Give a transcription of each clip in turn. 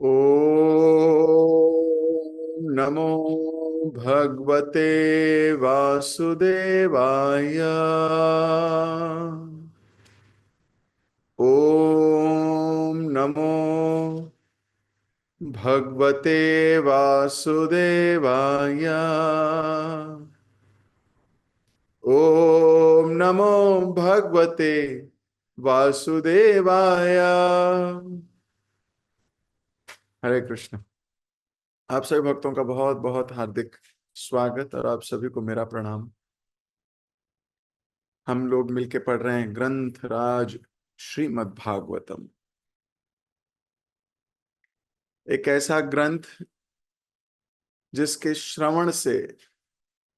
ओम नमो भगवते वासुदेवाय। ओम नमो भगवते वासुदेवाय। ओम नमो भगवते वासुदेवाय। हरे कृष्ण। आप सभी भक्तों का बहुत बहुत हार्दिक स्वागत और आप सभी को मेरा प्रणाम। हम लोग मिलके पढ़ रहे हैं ग्रंथ राज श्रीमद् भागवतम। एक ऐसा ग्रंथ जिसके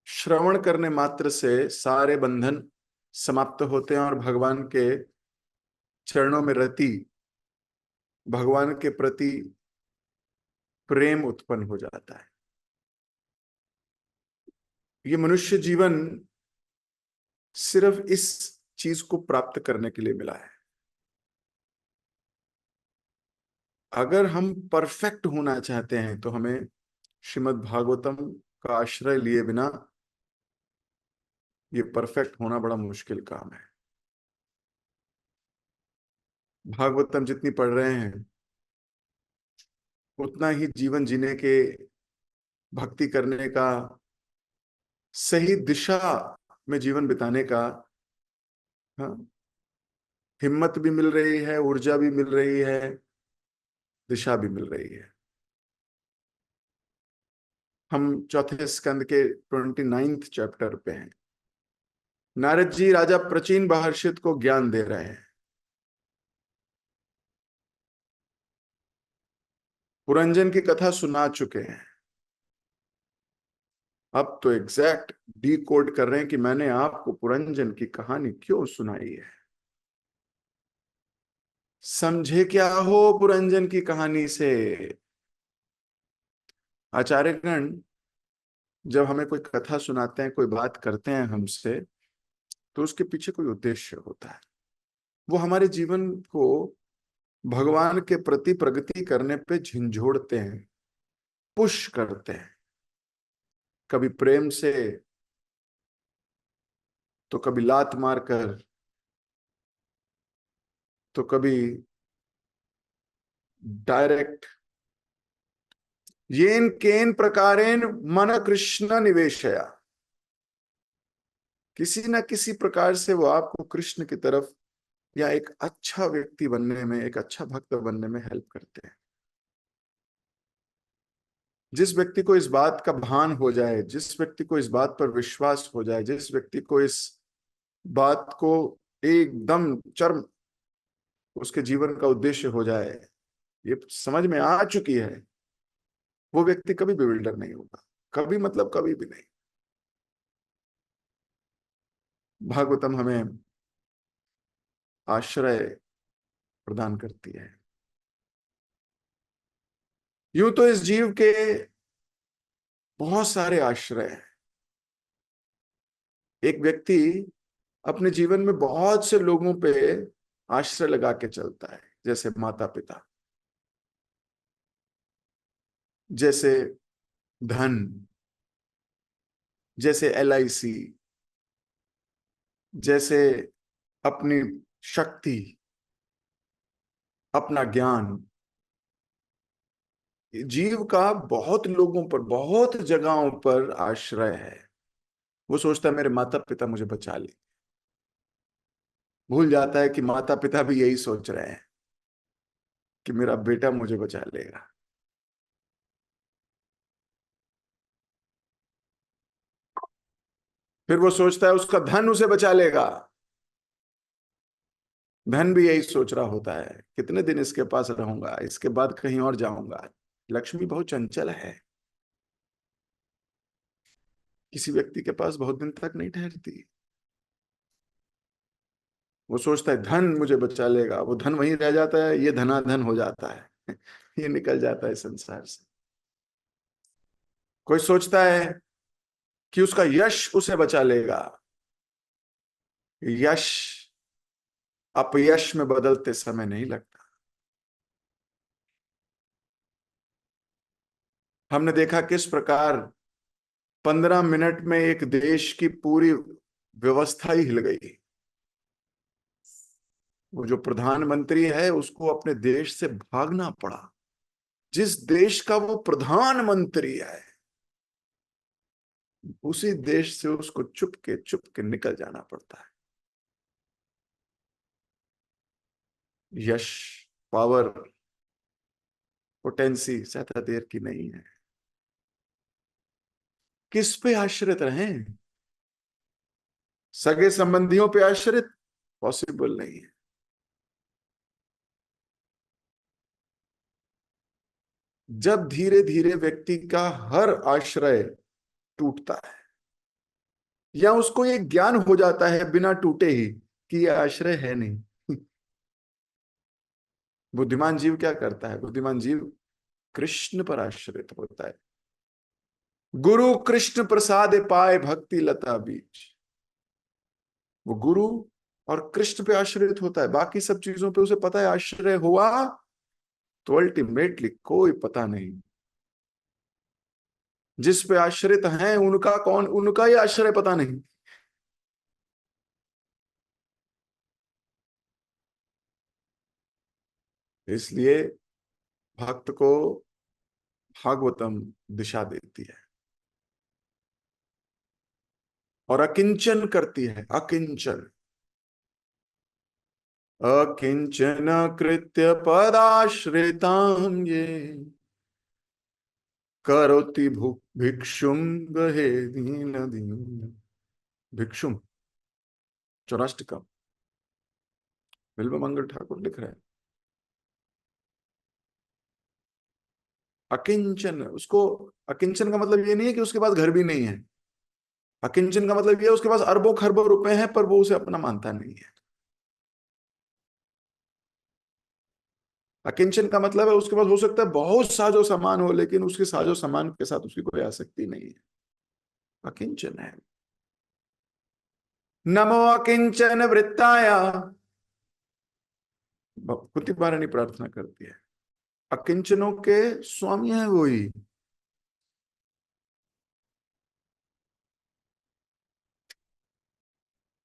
श्रवण करने मात्र से सारे बंधन समाप्त होते हैं और भगवान के चरणों में रति, भगवान के प्रति प्रेम उत्पन्न हो जाता है। ये मनुष्य जीवन सिर्फ इस चीज को प्राप्त करने के लिए मिला है। अगर हम परफेक्ट होना चाहते हैं तो हमें श्रीमद् भागवतम का आश्रय लिए बिना ये परफेक्ट होना बड़ा मुश्किल काम है। भागवतम जितनी पढ़ रहे हैं उतना ही जीवन जीने के, भक्ति करने का, सही दिशा में जीवन बिताने का, हाँ, हिम्मत भी मिल रही है, ऊर्जा भी मिल रही है, दिशा भी मिल रही है। हम चौथे स्कंद के 29th चैप्टर पे हैं। नारद जी राजा प्राचीन महर्षि को ज्ञान दे रहे हैं। पुरंजन की कथा सुना चुके हैं। अब तो एग्जैक्ट डी कोड कर रहे हैं कि मैंने आपको पुरंजन की कहानी क्यों सुनाई है। समझे क्या हो पुरंजन की कहानी से। आचार्यगण जब हमें कोई कथा सुनाते हैं, कोई बात करते हैं हमसे, तो उसके पीछे कोई उद्देश्य होता है। वो हमारे जीवन को भगवान के प्रति प्रगति करने पे झिंझोड़ते हैं, पुश करते हैं। कभी प्रेम से, तो कभी लात मारकर, तो कभी डायरेक्ट। येन केन प्रकारेण मन कृष्ण निवेशया। किसी ना किसी प्रकार से वो आपको कृष्ण की तरफ या एक अच्छा व्यक्ति बनने में, एक अच्छा भक्त बनने में हेल्प करते हैं। जिस व्यक्ति को इस बात का भान हो जाए, जिस व्यक्ति को इस बात पर विश्वास हो जाए, जिस व्यक्ति को इस बात को एकदम चरम उसके जीवन का उद्देश्य हो जाए, ये समझ में आ चुकी है, वो व्यक्ति कभी बिल्डर नहीं होगा। कभी मतलब कभी भी नहीं। भागवतम हमें आश्रय प्रदान करती है। यूं तो इस जीव के बहुत सारे आश्रय हैं। एक व्यक्ति अपने जीवन में बहुत से लोगों पे आश्रय लगा के चलता है, जैसे माता पिता, जैसे धन, जैसे LIC, जैसे अपनी शक्ति, अपना ज्ञान। जीव का बहुत लोगों पर, बहुत जगहों पर आश्रय है। वो सोचता है मेरे माता पिता मुझे बचा ले, भूल जाता है कि माता पिता भी यही सोच रहे हैं कि मेरा बेटा मुझे बचा लेगा। फिर वो सोचता है उसका धन उसे बचा लेगा। धन भी यही सोच रहा होता है, कितने दिन इसके पास रहूंगा, इसके बाद कहीं और जाऊंगा। लक्ष्मी बहुत चंचल है, किसी व्यक्ति के पास बहुत दिन तक नहीं ठहरती। वो सोचता है धन मुझे बचा लेगा, वो धन वहीं रह जाता है, ये धनाधन हो जाता है। ये निकल जाता है संसार से। कोई सोचता है कि उसका यश उसे बचा लेगा। यश अपयश में बदलते समय नहीं लगता। हमने देखा किस प्रकार 15 मिनट में एक देश की पूरी व्यवस्था ही हिल गई। वो जो प्रधानमंत्री है उसको अपने देश से भागना पड़ा। जिस देश का वो प्रधानमंत्री है उसी देश से उसको चुप के निकल जाना पड़ता है। यश, पावर, पोटेंसी ज्यादा देर की नहीं है। किस पे आश्रित रहें? सगे संबंधियों पे आश्रित पॉसिबल नहीं है। जब धीरे धीरे व्यक्ति का हर आश्रय टूटता है या उसको ये ज्ञान हो जाता है बिना टूटे ही कि ये आश्रय है नहीं। बुद्धिमान जीव क्या करता है? बुद्धिमान जीव कृष्ण पर आश्रित होता है। गुरु कृष्ण प्रसाद पाए भक्ति लता बीज। वो गुरु और कृष्ण पे आश्रित होता है, बाकी सब चीजों पे उसे पता है आश्रय हुआ तो अल्टीमेटली कोई पता नहीं। जिस पे आश्रित हैं उनका कौन, उनका ही आश्रय पता नहीं। इसलिए भक्त को भागवतम दिशा देती है और अकिंचन करती है। अकिंचन, अकिंचन कृत्य पदाश्रितां ये करोति भिक्षुम गहे दीन दीन। भिक्षुम, चौराष्टकम, बिल्व मंगल ठाकुर लिख रहे हैं। अकिंचन, उसको अकिंचन का मतलब ये नहीं है कि उसके पास घर भी नहीं है। अकिंचन का मतलब ये है उसके पास अरबों खरबों रुपए हैं पर वो उसे अपना मानता नहीं है। अकिंचन का मतलब है उसके पास हो सकता है बहुत साजो सामान हो लेकिन उसके साजो सामान के साथ उसकी कोई आसक्ति नहीं है। अकिंचन है। नमो अकिंचन वृत्ताया, कुंती महारानी प्रार्थना करती है। अकिंचनों के स्वामी है वही।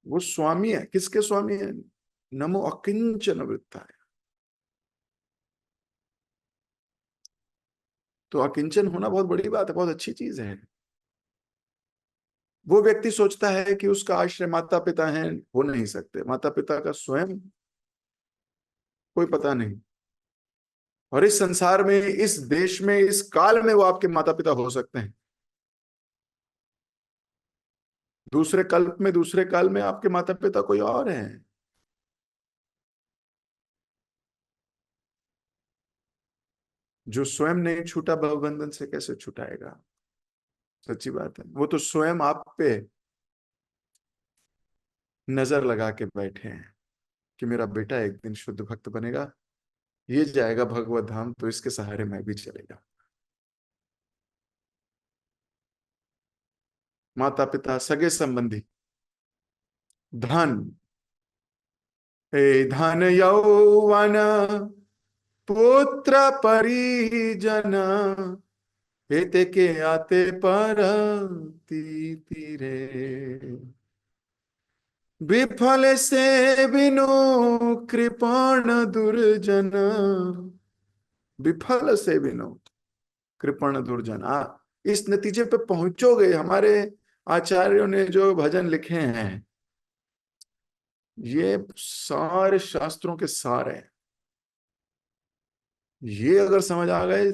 वो स्वामी है, किसके स्वामी है? नमो अकिंचन वृत्ताया। तो अकिंचन होना बहुत बड़ी बात है, बहुत अच्छी चीज है। वो व्यक्ति सोचता है कि उसका आश्रय माता पिता हैं, हो नहीं सकते। माता पिता का स्वयं कोई पता नहीं। और इस संसार में, इस देश में, इस काल में वो आपके माता पिता हो सकते हैं। दूसरे कल्प में, दूसरे काल में आपके माता पिता कोई और हैं। जो स्वयं नहीं छूटा भवबंधन से कैसे छुटाएगा? सच्ची बात है। वो तो स्वयं आप पे नजर लगा के बैठे हैं कि मेरा बेटा एक दिन शुद्ध भक्त बनेगा, ये जाएगा भगवत धाम, तो इसके सहारे मैं भी चलेगा। माता पिता, सगे संबंधी, धन, हे धन यौवन पुत्र परिजन, हेते के आते पर तीरे, विफल से बिनु कृपण दुर्जन। विफल से बिनु कृपण दुर्जन। इस नतीजे पे पहुंचोगे। हमारे आचार्यों ने जो भजन लिखे हैं ये सारे शास्त्रों के सार हैं। ये अगर समझ आ गए,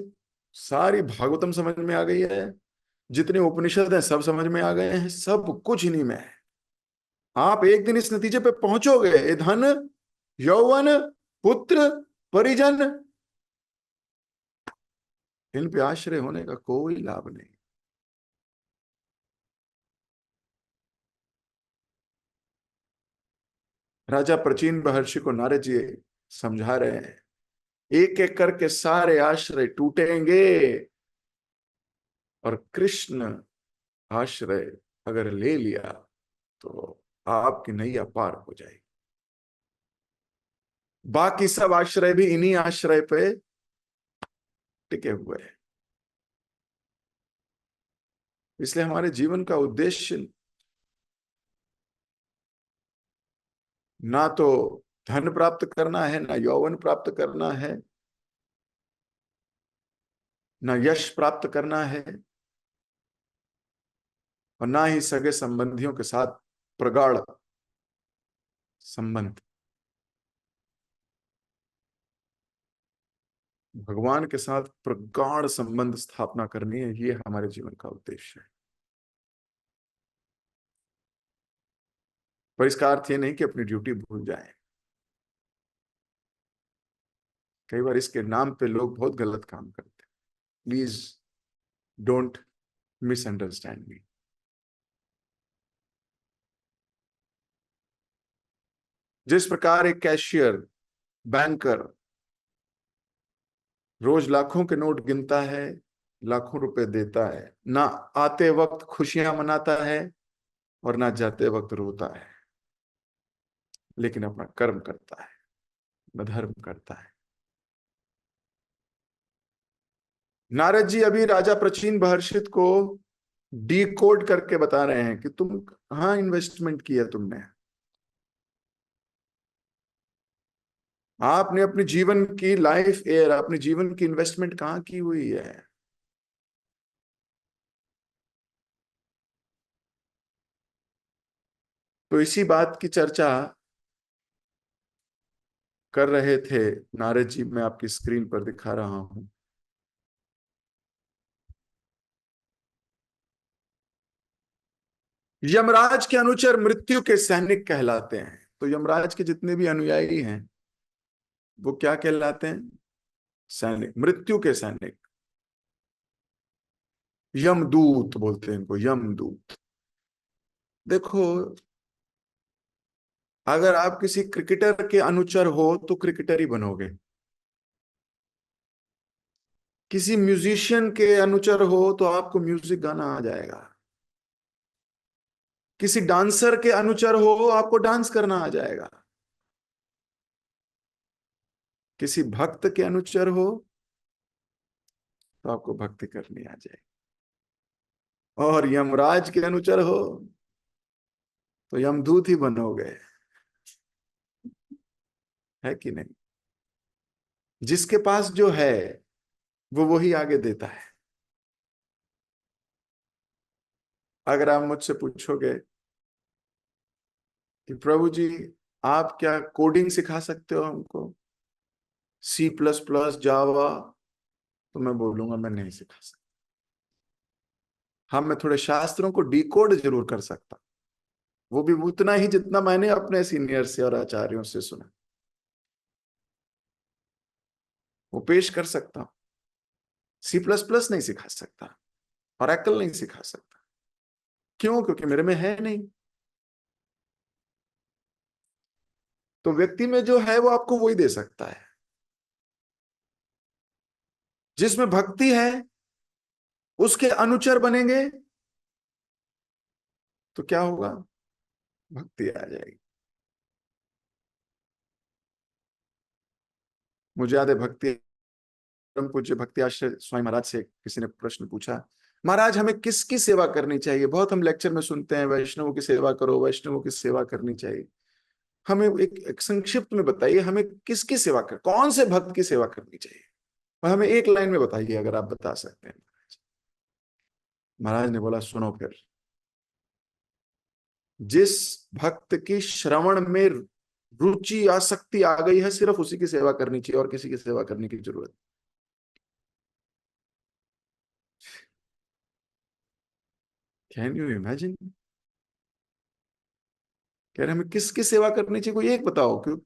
सारी भागवतम समझ में आ गई है, जितने उपनिषद हैं सब समझ में आ गए हैं, सब कुछ इन्हीं में है। आप एक दिन इस नतीजे पे पहुंचोगे, ये धन यौवन पुत्र परिजन, इन पे आश्रय होने का कोई लाभ नहीं। राजा प्राचीन महर्षि को नारद जी समझा रहे हैं, एक एक करके सारे आश्रय टूटेंगे और कृष्ण आश्रय अगर ले लिया तो आपकी नैया पार हो जाएगी। बाकी सब आश्रय भी इन्हीं आश्रय पे टिके हुए हैं। इसलिए हमारे जीवन का उद्देश्य ना तो धन प्राप्त करना है, ना यौवन प्राप्त करना है, ना यश प्राप्त करना है, और ना ही सगे संबंधियों के साथ प्रगाढ़ संबंध। भगवान के साथ प्रगाढ़ संबंध स्थापना करनी है, ये हमारे जीवन का उद्देश्य है। पर इसका अर्थ ये नहीं कि अपनी ड्यूटी भूल जाएं। कई बार इसके नाम पे लोग बहुत गलत काम करते हैं। प्लीज डोंट मिसअंडरस्टैंड मी। जिस प्रकार एक कैशियर, बैंकर रोज लाखों के नोट गिनता है, लाखों रुपए देता है, ना आते वक्त खुशियां मनाता है और ना जाते वक्त रोता है, लेकिन अपना कर्म करता है, अपना धर्म करता है। नारद जी अभी राजा प्रचीन महर्षित को डिकोड करके बता रहे हैं कि तुम कहां इन्वेस्टमेंट किया तुमने। आपने अपने जीवन की लाइफ एयर, अपने जीवन की इन्वेस्टमेंट कहां की हुई है। तो इसी बात की चर्चा कर रहे थे नारद जी, मैं आपकी स्क्रीन पर दिखा रहा हूं। यमराज के अनुचर मृत्यु के सैनिक कहलाते हैं। तो यमराज के जितने भी अनुयायी हैं वो क्या कहलाते हैं? सैनिक, मृत्यु के सैनिक। यमदूत बोलते हैं इनको, यमदूत। देखो, अगर आप किसी क्रिकेटर के अनुचर हो तो क्रिकेटर ही बनोगे। किसी म्यूजिशियन के अनुचर हो तो आपको म्यूजिक गाना आ जाएगा। किसी डांसर के अनुचर हो आपको डांस करना आ जाएगा। किसी भक्त के अनुचर हो तो आपको भक्ति करनी आ जाएगी। और यमराज के अनुचर हो तो यमदूत ही बनोगे। है कि नहीं? जिसके पास जो है वो वही आगे देता है। अगर आप मुझसे पूछोगे कि प्रभु जी आप क्या कोडिंग सिखा सकते हो हमको, C++, जावा, तो मैं बोलूंगा मैं नहीं सिखा सकता। हाँ, मैं थोड़े शास्त्रों को डिकोड जरूर कर सकता, वो भी उतना ही जितना मैंने अपने सीनियर से और आचार्यों से सुना, वो पेश कर सकता हूं। C++ नहीं सिखा सकता, ऑरेकल नहीं सिखा सकता। क्यों? क्योंकि मेरे में है नहीं। तो व्यक्ति में जो है वो आपको वही दे सकता है। जिसमें भक्ति है उसके अनुचर बनेंगे तो क्या होगा? भक्ति आ जाएगी। मुझे याद है भक्ति, परम पूज्य भक्ति आश्रय स्वामी महाराज से किसी ने प्रश्न पूछा, महाराज हमें किसकी सेवा करनी चाहिए? बहुत हम लेक्चर में सुनते हैं वैष्णवों की सेवा करो, वैष्णवों की सेवा करनी चाहिए। हमें एक संक्षिप्त में बताइए, हमें किसकी सेवा कर, कौन से भक्त की सेवा करनी चाहिए? और हमें एक लाइन में बताइए अगर आप बता सकते हैं। महाराज ने बोला, सुनो फिर, जिस भक्त की श्रवण में रुचि आसक्ति आ गई है सिर्फ उसी की सेवा करनी चाहिए, और किसी की सेवा करने की जरूरत। Can you imagine? कह रहे हमें किसकी सेवा करनी चाहिए, कोई एक बताओ। क्यों?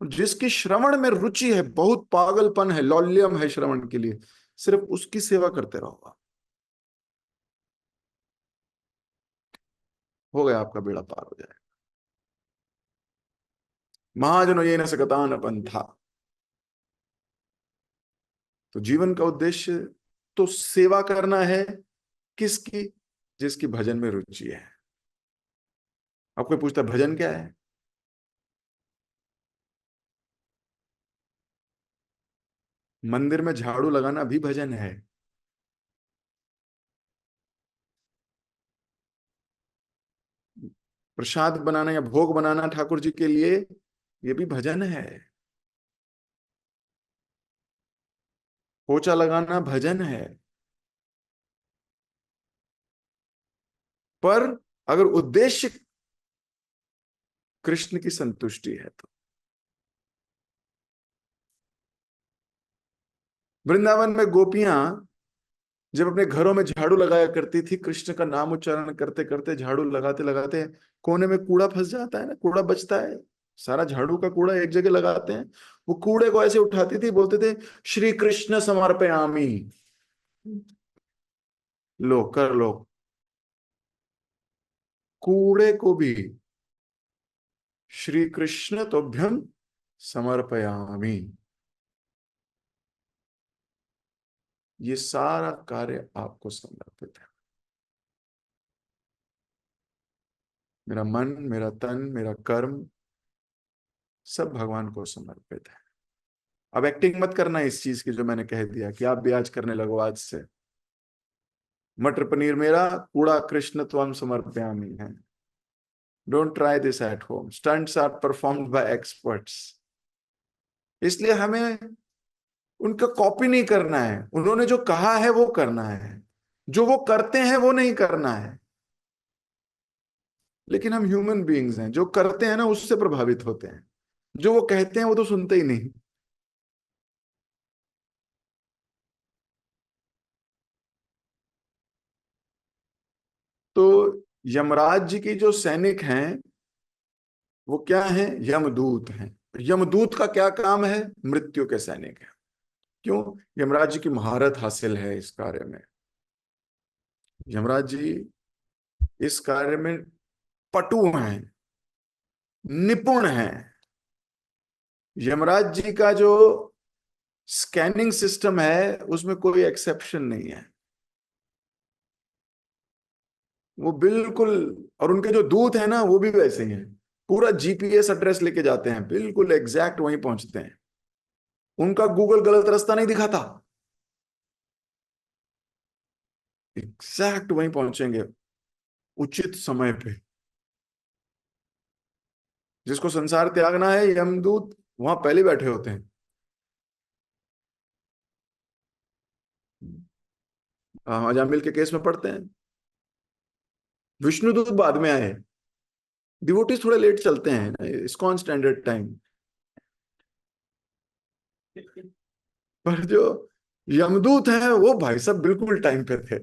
जिसकी श्रवण में रुचि है, बहुत पागलपन है, लौल्यम है श्रवण के लिए, सिर्फ उसकी सेवा करते रहो आप, हो गया, आपका बेड़ा पार हो जाए। महाजनो ये न सकता न पंथा। तो जीवन का उद्देश्य तो सेवा करना है। किसकी? जिसकी भजन में रुचि है। अब कोई पूछता है भजन क्या है? मंदिर में झाड़ू लगाना भी भजन है। प्रसाद बनाना या भोग बनाना ठाकुर जी के लिए, ये भी भजन है। पोछा लगाना भजन है। पर अगर उद्देश्य कृष्ण की संतुष्टि है तो। वृंदावन में गोपियां जब अपने घरों में झाड़ू लगाया करती थी, कृष्ण का नाम उच्चारण करते करते झाड़ू लगाते लगाते कोने में कूड़ा फंस जाता है ना, कूड़ा बचता है, सारा झाड़ू का कूड़ा एक जगह लगाते हैं, वो कूड़े को ऐसे उठाती थी, बोलते थे श्री कृष्ण समर्पयामि। लो कर लो, कूड़े को भी श्री कृष्ण तोभ्यम समर्पयामि। ये सारा कार्य आपको समर्पित है। मेरा मन, मेरा तन, मेरा कर्म सब भगवान को समर्पित है। अब एक्टिंग मत करना इस चीज की जो मैंने कह दिया कि आप भी आज करने लगो आज से। मटर पनीर मेरा, कूड़ा कृष्ण त्वम समर्पयामि है। Don't try this at home, stunts are performed by experts. इसलिए हमें उनका कॉपी नहीं करना है, उन्होंने जो कहा है वो करना है, जो वो करते हैं वो नहीं करना है। लेकिन हम ह्यूमन बीइंग्स हैं, जो करते हैं ना उससे प्रभावित होते हैं, जो वो कहते हैं वो तो सुनते ही नहीं। तो यमराज जी की जो सैनिक हैं वो क्या है? यमदूत हैं। यमदूत का क्या काम है? मृत्यु के सैनिक है। क्यों? यमराज जी की महारत हासिल है इस कार्य में। यमराज जी इस कार्य में पटु हैं, निपुण हैं। यमराज जी का जो स्कैनिंग सिस्टम है उसमें कोई एक्सेप्शन नहीं है, वो बिल्कुल। और उनके जो दूत हैं ना वो भी वैसे ही हैं, पूरा जीपीएस एड्रेस लेके जाते हैं, बिल्कुल एग्जैक्ट वहीं पहुंचते हैं। उनका गूगल गलत रास्ता नहीं दिखाता, एग्जैक्ट वहीं पहुंचेंगे उचित समय पे। जिसको संसार त्यागना है, यमदूत वहां पहले बैठे होते हैं। अजामिल के केस में पढ़ते हैं, विष्णुदूत बाद में आए। डिवोटीज थोड़े लेट चलते हैं, इस्कॉन स्टैंडर्ड टाइम। पर जो यमदूत हैं वो भाई साहब बिल्कुल टाइम पे थे।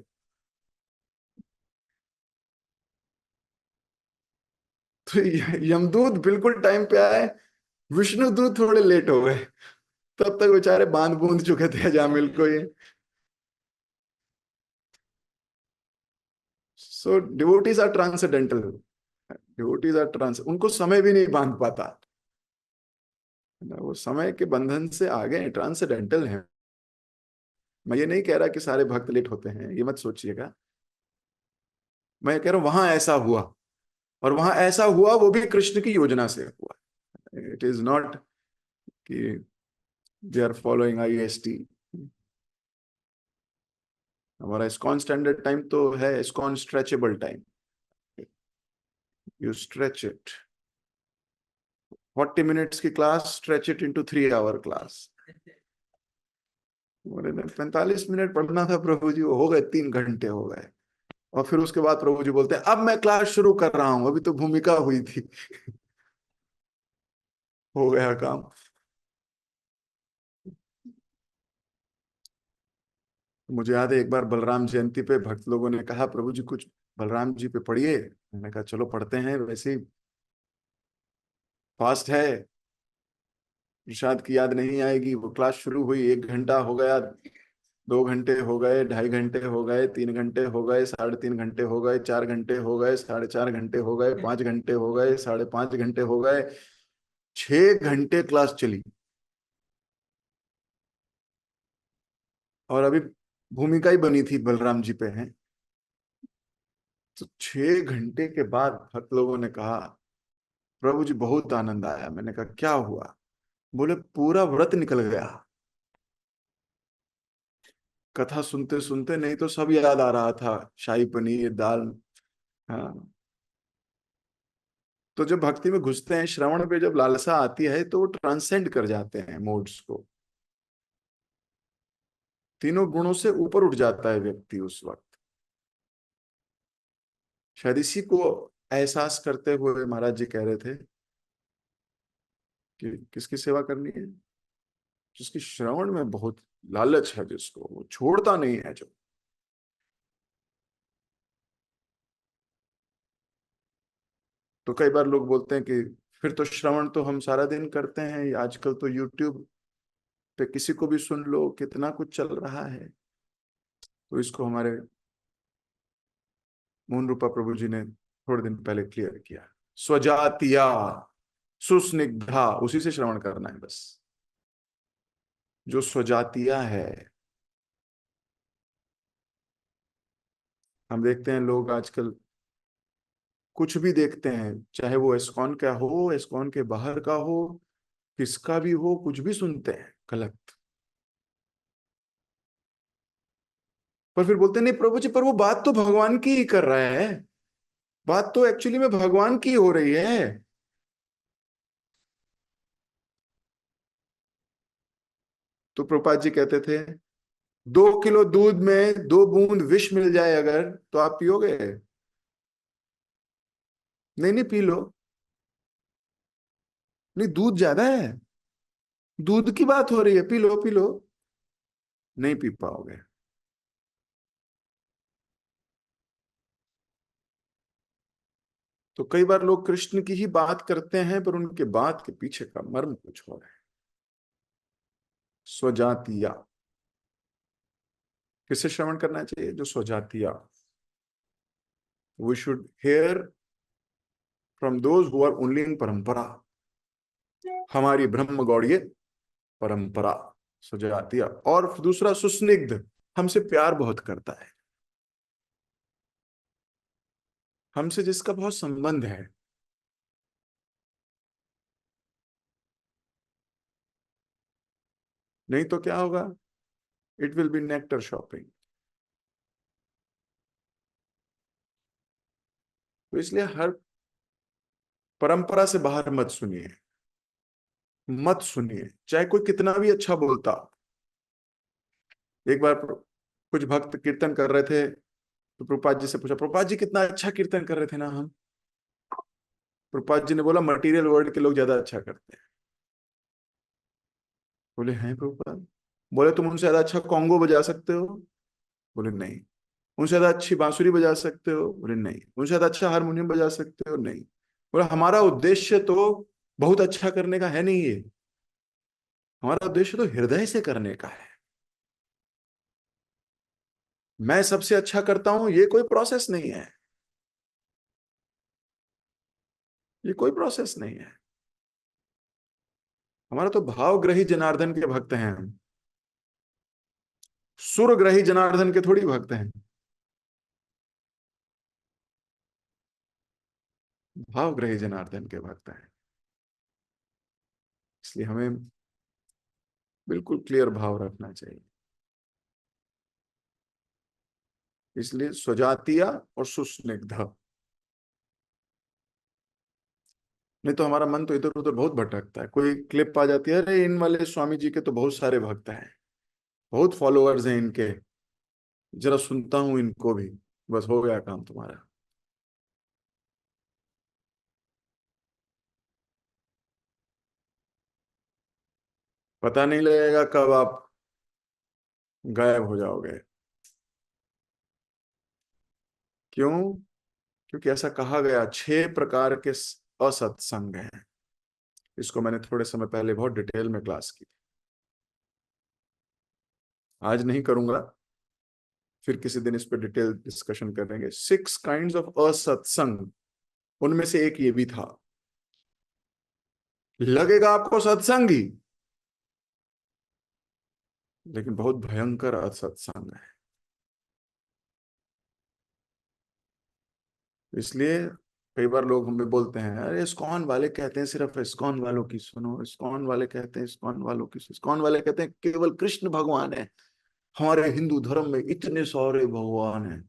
तो यमदूत बिल्कुल टाइम पे आए, विष्णुदूत थोड़े लेट हो गए। तब तक बेचारे बांध बूंद चुके थे अजामिल को ये। So devotees are transcendental. Devotees are trans, उनको समय भी नहीं बांध पाता, वो समय के बंधन से आगे हैं, ट्रांसेंडेंटल हैं। मैं ये नहीं कह रहा कि सारे भक्त लेट होते हैं, ये मत सोचिएगा। मैं कह रहा हूं वहां ऐसा हुआ, और वहां ऐसा हुआ वो भी कृष्ण की योजना से हुआ। इट इज नॉट कि दे आर फॉलोइंग आईएसटी। हमारा इस्कॉन स्टैंडर्ड टाइम तो है ISKCON stretchable time. You stretch it, 40 minutes की class, stretch it into 3 hour class. 45 minute पढ़ना था प्रभु जी, वो हो गए 3 घंटे हो गए। और फिर उसके बाद प्रभु जी बोलते हैं अब मैं क्लास शुरू कर रहा हूं, अभी तो भूमिका हुई थी। हो गया काम। मुझे याद है एक बार बलराम जयंती पे भक्त लोगों ने कहा प्रभु जी कुछ बलराम जी पे पढ़िए। मैंने कहा चलो पढ़ते हैं, वैसे ही फास्ट है, प्रसाद की याद नहीं आएगी। वो क्लास शुरू हुई, 1 घंटा हो गया, 2 घंटे हो गए, 2.5 घंटे हो गए, 3 घंटे हो गए, 3.5 घंटे हो गए, 4 घंटे हो गए, 4.5 घंटे हो गए, 5 घंटे हो गए, 5.5 घंटे हो गए, 6 घंटे क्लास चली। और अभी भूमिका ही बनी थी बलराम जी पे है। तो 6 घंटे के बाद भक्त लोगों ने कहा प्रभु जी बहुत आनंद आया। मैंने कहा क्या हुआ? बोले पूरा व्रत निकल गया, कथा सुनते सुनते, नहीं तो सब याद आ रहा था, शाही पनीर दाल। हाँ, तो जब भक्ति में घुसते हैं, श्रवण पे जब लालसा आती है, तो वो ट्रांसेंड कर जाते हैं मोड्स को, तीनों गुणों से ऊपर उठ जाता है व्यक्ति उस वक्त। शायद इसी को एहसास करते हुए महाराज जी कह रहे थे कि किसकी सेवा करनी है, जिसकी श्रवण में बहुत लालच है, जिसको वो छोड़ता नहीं है। जो तो कई बार लोग बोलते हैं कि फिर तो श्रवण तो हम सारा दिन करते हैं, आजकल तो यूट्यूब पे किसी को भी सुन लो, कितना कुछ चल रहा है। तो इसको हमारे मोहन रूपा प्रभु जी ने थोड़े दिन पहले क्लियर किया। स्वजातिया सुस्निग्धा, उसी से श्रवण करना है बस। जो स्वजातिया है, हम देखते हैं लोग आजकल कुछ भी देखते हैं, चाहे वो इस्कॉन का हो, इस्कॉन के बाहर का हो, किसका भी हो, कुछ भी सुनते हैं गलत। पर फिर बोलते हैं नहीं प्रभु जी, पर वो बात तो भगवान की ही कर रहा है, बात तो एक्चुअली में भगवान की हो रही है। तो प्रभुपाद जी कहते थे, 2 किलो दूध में 2 बूंद विष मिल जाए अगर, तो आप पियोगे? नहीं नहीं, पी लो। नहीं, दूध ज्यादा है, दूध की बात हो रही है, पी लो पी लो। नहीं पी पाओगे। तो कई बार लोग कृष्ण की ही बात करते हैं, पर उनके बात के पीछे का मर्म कुछ हो रहा है। स्वजातीया, किसे श्रवण करना चाहिए? जो स्वजातीय। We should hear from those who are only in parampara, हमारी ब्रह्म गौड़ीय परंपरा, स्वजातीय। और दूसरा सुस्निग्ध, हमसे प्यार बहुत करता है, हमसे जिसका बहुत संबंध है। नहीं तो क्या होगा? It will be nectar shopping. तो इसलिए हर परंपरा से बाहर मत सुनिए, मत सुनिए, चाहे कोई कितना भी अच्छा बोलता। एक बार कुछ भक्त कीर्तन कर रहे थे, तो प्रभुपाद जी से पूछा, प्रभुपाद जी कितना अच्छा कीर्तन कर रहे थे ना हम। प्रभुपाद जी ने बोला, मटेरियल वर्ल्ड के लोग ज्यादा अच्छा करते हैं। बोले हैं प्रभुपाद? बोले तुम उनसे ज्यादा अच्छा कॉन्गो बजा सकते हो? बोले नहीं। उनसे ज्यादा अच्छी बांसुरी बजा सकते हो? बोले नहीं। उनसे ज्यादा अच्छा हारमोनियम बजा सकते हो? नहीं। बोले हमारा उद्देश्य तो बहुत अच्छा करने का है नहीं ये, हमारा उद्देश्य तो हृदय से करने का है। मैं सबसे अच्छा करता हूं, ये कोई प्रोसेस नहीं है, ये कोई प्रोसेस नहीं है। हमारा तो भावग्रही जनार्दन के भक्त हैं हम, सुरग्रही जनार्दन के थोड़ी भक्त हैं। भावग्रही जनार्दन के भक्त हैं। इसलिए हमें बिल्कुल क्लियर भाव रखना चाहिए। इसलिए स्वजातीय और सुस्निग्ध। नहीं तो हमारा मन तो इधर उधर बहुत भटकता है, कोई क्लिप आ जाती है, अरे इन वाले स्वामी जी के तो बहुत सारे भक्त हैं, बहुत फॉलोअर्स हैं इनके, जरा सुनता हूं इनको भी, बस हो गया काम तुम्हारा। पता नहीं लगेगा कब आप गायब हो जाओगे। क्यों? क्योंकि ऐसा कहा गया, 6 प्रकार के असत्संग हैं। इसको मैंने थोड़े समय पहले बहुत डिटेल में क्लास की थी, आज नहीं करूंगा, फिर किसी दिन इस पर डिटेल डिस्कशन करेंगे। 6 काइंड्स ऑफ असत्संग, उनमें से एक ये भी था। लगेगा आपको सत्संगी, लेकिन बहुत भयंकर असत्संग है। इसलिए कई बार लोग हमें बोलते हैं, अरे इस्कॉन वाले कहते हैं सिर्फ इस्कॉन वालों की सुनो, इस्कॉन वाले कहते हैं इस्कॉन वालों की, इस्कॉन वाले कहते हैं केवल कृष्ण भगवान है, हमारे हिंदू धर्म में इतने सारे भगवान हैं।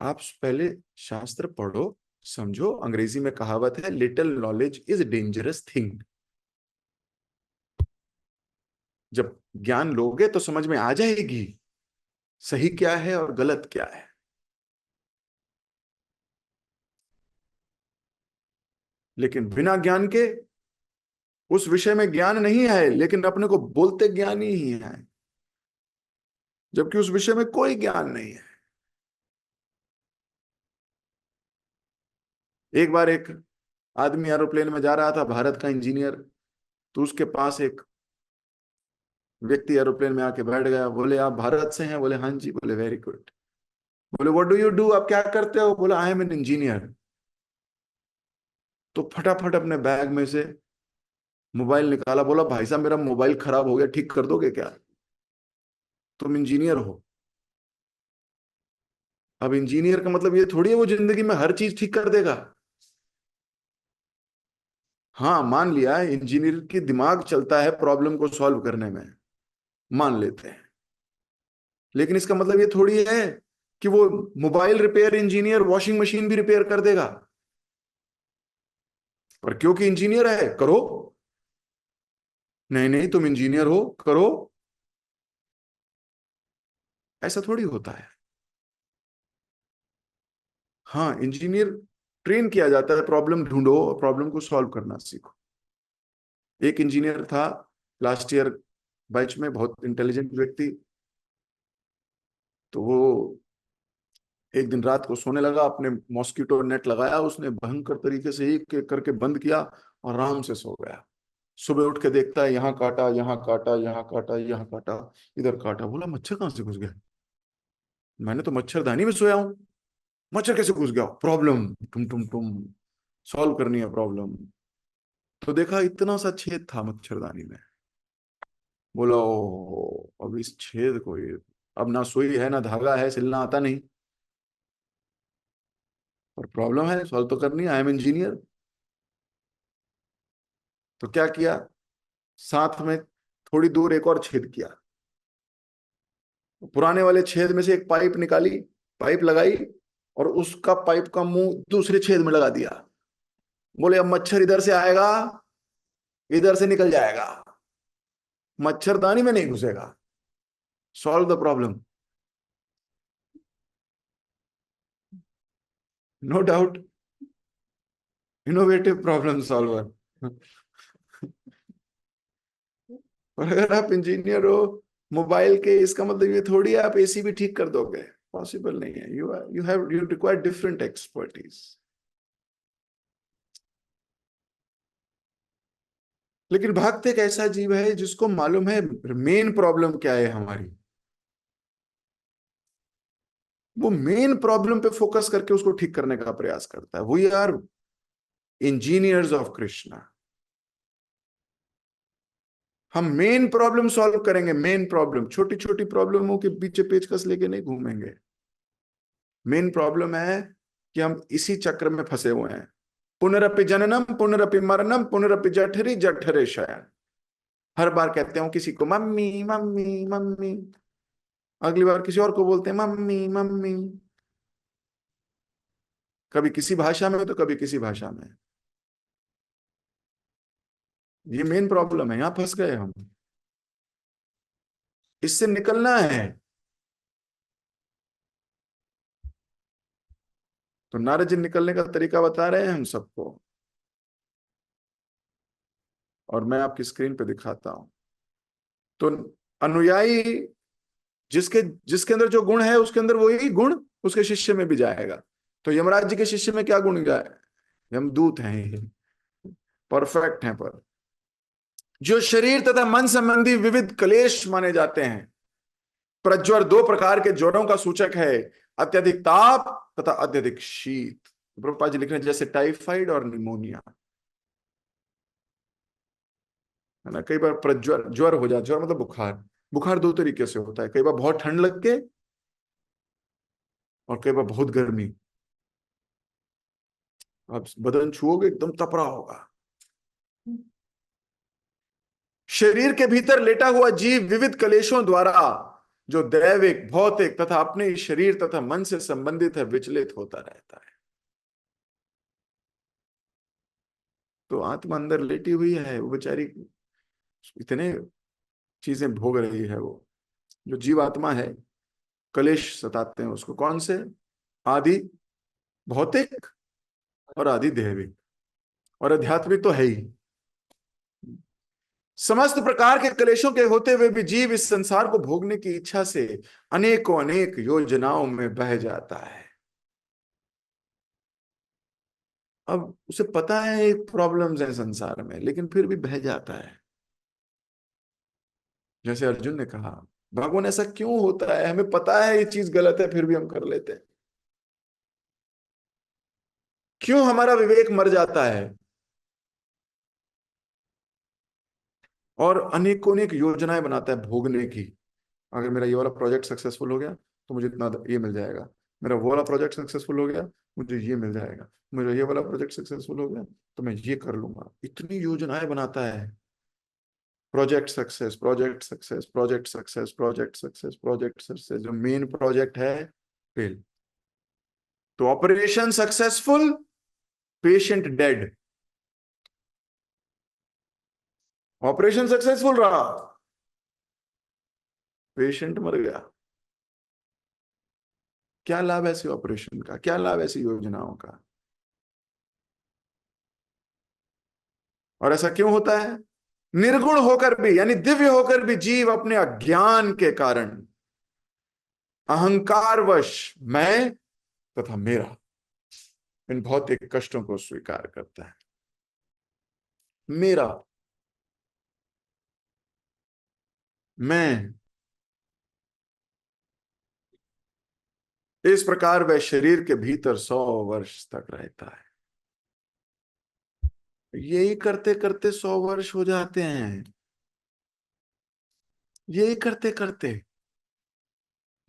आप पहले शास्त्र पढ़ो, समझो, अंग्रेजी में कहावत है, little knowledge is dangerous thing. जब ज्ञान लोगे तो समझ में आ जाएगी सही क्या है और गलत क्या है। लेकिन बिना ज्ञान के, उस विषय में ज्ञान नहीं है लेकिन अपने को बोलते ज्ञानी ही है, जबकि उस विषय में कोई ज्ञान नहीं है। एक बार एक आदमी एरोप्लेन में जा रहा था, भारत का इंजीनियर, तो उसके पास एक व्यक्ति एरोप्लेन में आके बैठ गया। बोले, आप भारत से हैं? बोले, हाँ जी। बोले, वेरी गुड। बोले, व्हाट डू यू डू? आप क्या करते हो? बोला, आई एम एन इंजीनियर। तो फटाफट अपने बैग में से मोबाइल निकाला, बोला, भाई साहब मेरा मोबाइल खराब हो गया, ठीक कर दोगे क्या? तुम इंजीनियर हो। अब इंजीनियर का मतलब ये थोड़ी है वो जिंदगी में हर चीज ठीक कर देगा। हाँ, मान लिया इंजीनियर की दिमाग चलता है प्रॉब्लम को सॉल्व करने में, मान लेते हैं। लेकिन इसका मतलब ये थोड़ी है कि वो mobile repair engineer washing machine भी रिपेयर कर देगा। पर क्योंकि इंजीनियर है, करो। नहीं नहीं, तुम इंजीनियर हो, करो। ऐसा थोड़ी होता है। हाँ, इंजीनियर ट्रेन किया जाता है, प्रॉब्लम ढूंढो और प्रॉब्लम को सॉल्व करना सीखो। एक इंजीनियर था लास्ट ईयर बैच में, बहुत इंटेलिजेंट व्यक्ति। तो वो एक दिन रात को सोने लगा, अपने मॉस्किटो नेट लगाया उसने, भयंकर तरीके से एक एक करके बंद किया और आराम से सो गया। सुबह उठ के देखता है, यहाँ काटा, यहाँ काटा, यहाँ काटा, यहाँ काटा, इधर काटा। बोला, मच्छर कहाँ से घुस गया? मैंने तो मच्छरदानी में सोया हूँ, मच्छर कैसे घुस गया? प्रॉब्लम, टुम टुम टुम, सॉल्व करनी है प्रॉब्लम। तो देखा इतना सा छेद था मच्छरदानी में। बोला, ओ, अब इस छेद को ये, अब ना सुई है ना धागा है, सिलना आता नहीं, पर प्रॉब्लम है, सॉल्व तो करनी है, आई एम इंजीनियर। तो क्या किया, साथ में थोड़ी दूर एक और छेद किया। पुराने वाले छेद में से एक पाइप निकाली, पाइप लगाई, और उसका पाइप का मुंह दूसरे छेद में लगा दिया। बोले, अब मच्छर इधर से आएगा, इधर से निकल जाएगा, मच्छरदानी में नहीं घुसेगा। Solve the problem. No doubt, innovative problem solver. और अगर आप इंजीनियर हो मोबाइल के, इसका मतलब ये थोड़ी है आप एसी भी ठीक कर दोगे, पॉसिबल नहीं है। You require different expertise. लेकिन भक्त एक ऐसा जीव है जिसको मालूम है मेन प्रॉब्लम क्या है हमारी। वो मेन प्रॉब्लम पे फोकस करके उसको ठीक करने का प्रयास करता है। We are engineers of Krishna. हम मेन प्रॉब्लम सॉल्व करेंगे, मेन प्रॉब्लम, छोटी छोटी प्रॉब्लमों के पीछे पेचकस लेके नहीं घूमेंगे। मेन प्रॉब्लम है कि हम इसी चक्र में फंसे हुए हैं। पुनरपि जननम पुनरपि मरणम पुनरपि जठरी जठरे शयन। हर बार कहते हो किसी को मम्मी मम्मी मम्मी, अगली बार किसी और को बोलते हैं मम्मी मम्मी, कभी किसी भाषा में तो कभी किसी भाषा में। ये मेन प्रॉब्लम है, यहां फंस गए हम। इससे निकलना है। तो नारद जी निकलने का तरीका बता रहे हैं हम सबको, और मैं आपकी स्क्रीन पे दिखाता हूं। तो अनुयायी, जिसके जिसके अंदर जो गुण है उसके अंदर वही गुण उसके शिष्य में भी जाएगा। तो यमराज जी के शिष्य में क्या गुण जाए? यमदूत हैं ये, परफेक्ट हैं। पर जो शरीर तथा मन संबंधी विविध क्लेश माने जाते हैं, प्रज्वर दो प्रकार के ज्वरों का सूचक है, अत्यधिक ताप तथा अत्यधिक शीत। प्रभुपाद जी लिख रहे हैं जैसे टाइफाइड और निमोनिया, है ना। कई बार प्रज्वर ज्वर हो जाए, ज्वर मतलब बुखार। बुखार दो तरीके से होता है, कई बार बहुत ठंड लग के और कई बार बहुत गर्मी। आप बदन छुओगे एकदम तप रहा होगा। शरीर के भीतर लेटा हुआ जीव विविध कलेशों द्वारा, जो दैविक भौतिक तथा अपने शरीर तथा मन से संबंधित है, विचलित होता रहता है। तो आत्मा अंदर लेटी हुई है, वो बेचारी इतने चीजें भोग रही है। वो जो जीवात्मा है, कलेश सताते हैं उसको। कौन से? आदि भौतिक और आदि दैविक, और आध्यात्मिक तो है ही। समस्त प्रकार के कलेशों के होते हुए भी जीव इस संसार को भोगने की इच्छा से अनेकों अनेक योजनाओं में बह जाता है। अब उसे पता है एक प्रॉब्लम्स है संसार में, लेकिन फिर भी बह जाता है। जैसे अर्जुन ने कहा, भगवान ऐसा क्यों होता है? हमें पता है ये चीज गलत है, फिर भी हम कर लेते हैं। क्यों हमारा विवेक मर जाता है? और अनेकों अनेक योजनाएं बनाता है भोगने की। अगर मेरा ये वाला प्रोजेक्ट सक्सेसफुल हो गया तो मुझे इतना ये मिल जाएगा, मेरा वो वाला प्रोजेक्ट सक्सेसफुल हो गया मुझे ये मिल जाएगा, मेरा ये वाला प्रोजेक्ट सक्सेसफुल हो गया तो मैं ये कर लूंगा। इतनी योजनाएं बनाता है। Project success, project success, project success, project success, project success, जो मेन प्रोजेक्ट है फेल। तो operation successful, patient dead. Operation successful रहा, पेशेंट मर गया। क्या लाभ ऐसे ऑपरेशन का? क्या लाभ ऐसी योजनाओं का? और ऐसा क्यों होता है? निर्गुण होकर भी, यानी दिव्य होकर भी, जीव अपने अज्ञान के कारण, अहंकारवश मैं तथा मेरा, इन भौतिक कष्टों को स्वीकार करता है। मेरा, मैं, इस प्रकार वह शरीर के भीतर 100 वर्ष तक रहता है। यही करते करते 100 वर्ष हो जाते हैं। यही करते करते